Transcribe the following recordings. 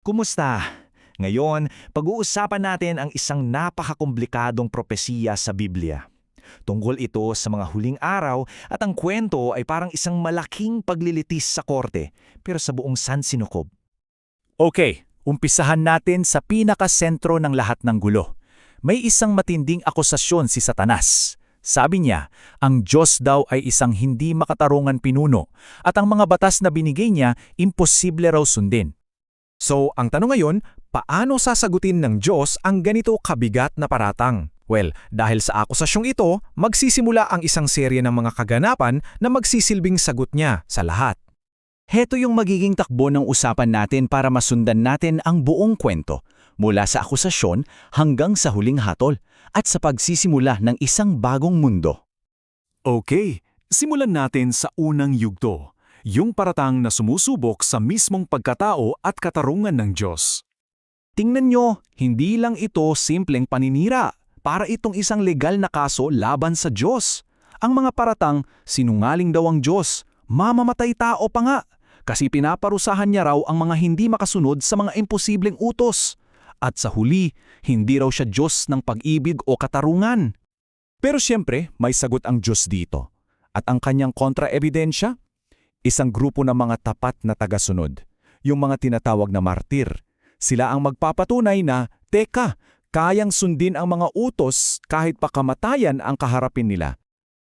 Kumusta? Ngayon, pag-uusapan natin ang isang napakakomplikadong propesiya sa Biblia. Tungkol ito sa mga huling araw at ang kwento ay parang isang malaking paglilitis sa korte pero sa buong sansinukob. Okay, umpisahan natin sa pinakasentro ng lahat ng gulo. May isang matinding akusasyon si Satanas. Sabi niya, ang Diyos daw ay isang hindi makatarungan pinuno at ang mga batas na binigay niya imposible raw sundin. So, ang tanong ngayon, paano sasagutin ng Diyos ang ganito kabigat na paratang? Well, dahil sa akusasyong ito, magsisimula ang isang serye ng mga kaganapan na magsisilbing sagot niya sa lahat. Heto yung magiging takbo ng usapan natin para masundan natin ang buong kwento, mula sa akusasyon hanggang sa huling hatol at sa pagsisimula ng isang bagong mundo. Okay, simulan natin sa unang yugto, yung paratang na sumusubok sa mismong pagkatao at katarungan ng Diyos. Tingnan nyo, hindi lang ito simpleng paninira, para itong isang legal na kaso laban sa Diyos. Ang mga paratang, sinungaling daw ang Diyos, mamamatay tao pa nga, kasi pinaparusahan niya raw ang mga hindi makasunod sa mga imposibleng utos. At sa huli, hindi raw siya Diyos ng pag-ibig o katarungan. Pero siyempre, may sagot ang Diyos dito. At ang kanyang kontra-ebidensya? Isang grupo ng mga tapat na tagasunod, yung mga tinatawag na martir. Sila ang magpapatunay na, teka, kayang sundin ang mga utos kahit pa kamatayan ang kaharapin nila.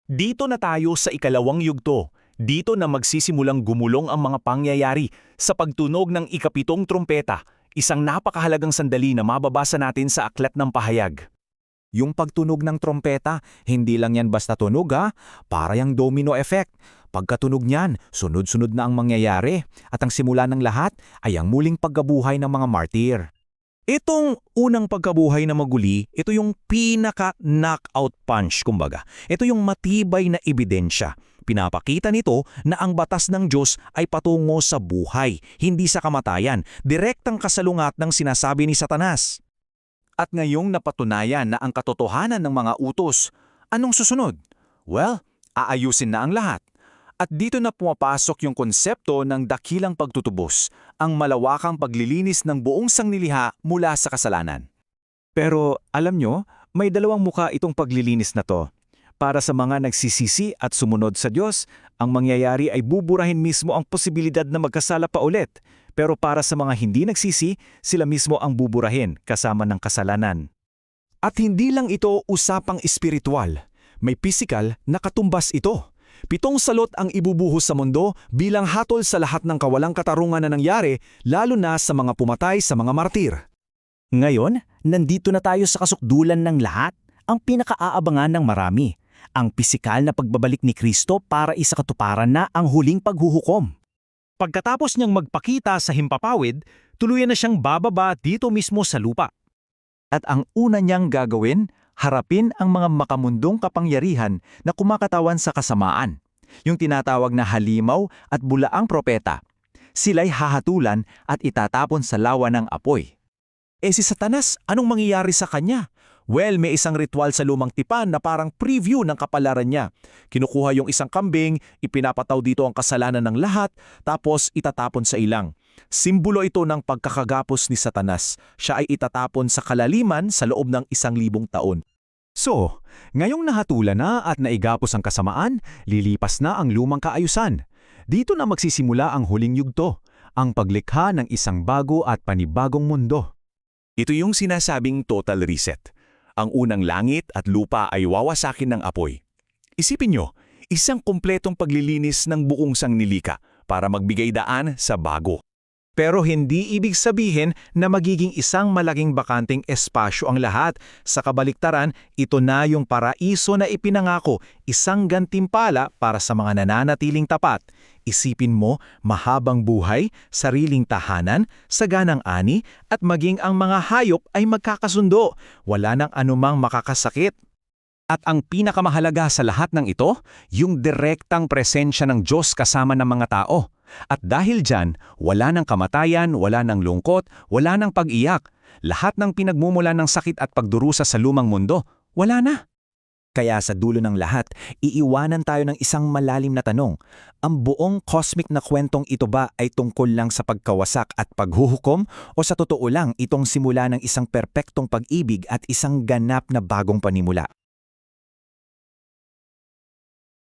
Dito na tayo sa ikalawang yugto. Dito na magsisimulang gumulong ang mga pangyayari sa pagtunog ng ikapitong trumpeta, isang napakahalagang sandali na mababasa natin sa Aklat ng Pahayag. Yung pagtunog ng trompeta, hindi lang yan basta tunog para yung domino effect. Pagkatunog niyan, sunod-sunod na ang mangyayari at ang simula ng lahat ay ang muling pagkabuhay ng mga martir. Itong unang pagkabuhay na maguli, ito yung pinaka-knockout punch kumbaga. Ito yung matibay na ebidensya. Pinapakita nito na ang batas ng Diyos ay patungo sa buhay, hindi sa kamatayan, direktang kasalungat ng sinasabi ni Satanas. At ngayong napatunayan na ang katotohanan ng mga utos, anong susunod? Well, aayusin na ang lahat. At dito na pumapasok yung konsepto ng dakilang pagtutubos, ang malawakang paglilinis ng buong sangliliha mula sa kasalanan. Pero alam nyo, may dalawang muka itong paglilinis na to. Para sa mga nagsisisi at sumunod sa Diyos, ang mangyayari ay buburahin mismo ang posibilidad na magkasala pa ulit. Pero para sa mga hindi nagsisi, sila mismo ang buburahin kasama ng kasalanan. At hindi lang ito usapang espiritual. May pisikal na katumbas ito. 7 salot ang ibubuhos sa mundo bilang hatol sa lahat ng kawalang katarungan na nangyari, lalo na sa mga pumatay sa mga martir. Ngayon, nandito na tayo sa kasukdulan ng lahat, ang pinakaaabangan ng marami, ang pisikal na pagbabalik ni Kristo para isakatuparan na ang huling paghuhukom. Pagkatapos niyang magpakita sa himpapawid, tuluyan na siyang bababa dito mismo sa lupa. At ang una niyang gagawin, harapin ang mga makamundong kapangyarihan na kumakatawan sa kasamaan, yung tinatawag na halimaw at bulaang propeta. Sila'y hahatulan at itatapon sa lawa ng apoy. Si Satanas, anong mangyayari sa kanya? Well, may isang ritual sa lumang tipan na parang preview ng kapalaran niya. Kinukuha yung isang kambing, ipinapataw dito ang kasalanan ng lahat, tapos itatapon sa ilang. Simbolo ito ng pagkakagapos ni Satanas. Siya ay itatapon sa kalaliman sa loob ng 1,000 taon. So, ngayong nahatulan na at naigapos ang kasamaan, lilipas na ang lumang kaayusan. Dito na magsisimula ang huling yugto, ang paglikha ng isang bago at panibagong mundo. Ito yung sinasabing total reset. Ang unang langit at lupa ay wawasakin ng apoy. Isipin nyo, isang kumpletong paglilinis ng buong sanglilika para magbigay daan sa bago. Pero hindi ibig sabihin na magiging isang malaking bakanting espasyo ang lahat. Sa kabaliktaran, ito na yung paraiso na ipinangako, isang gantimpala para sa mga nananatiling tapat. Isipin mo, mahabang buhay, sariling tahanan, saganang ani, at maging ang mga hayop ay magkakasundo. Wala nang anumang makakasakit. At ang pinakamahalaga sa lahat ng ito, yung direktang presensya ng Diyos kasama ng mga tao. At dahil dyan, wala nang kamatayan, wala nang lungkot, wala nang pag-iyak. Lahat ng pinagmumula ng sakit at pagdurusa sa lumang mundo, wala na. Kaya sa dulo ng lahat, iiwanan tayo ng isang malalim na tanong. Ang buong cosmic na kwentong ito ba ay tungkol lang sa pagkawasak at paghuhukom o sa totoo lang itong simula ng isang perpektong pag-ibig at isang ganap na bagong panimula?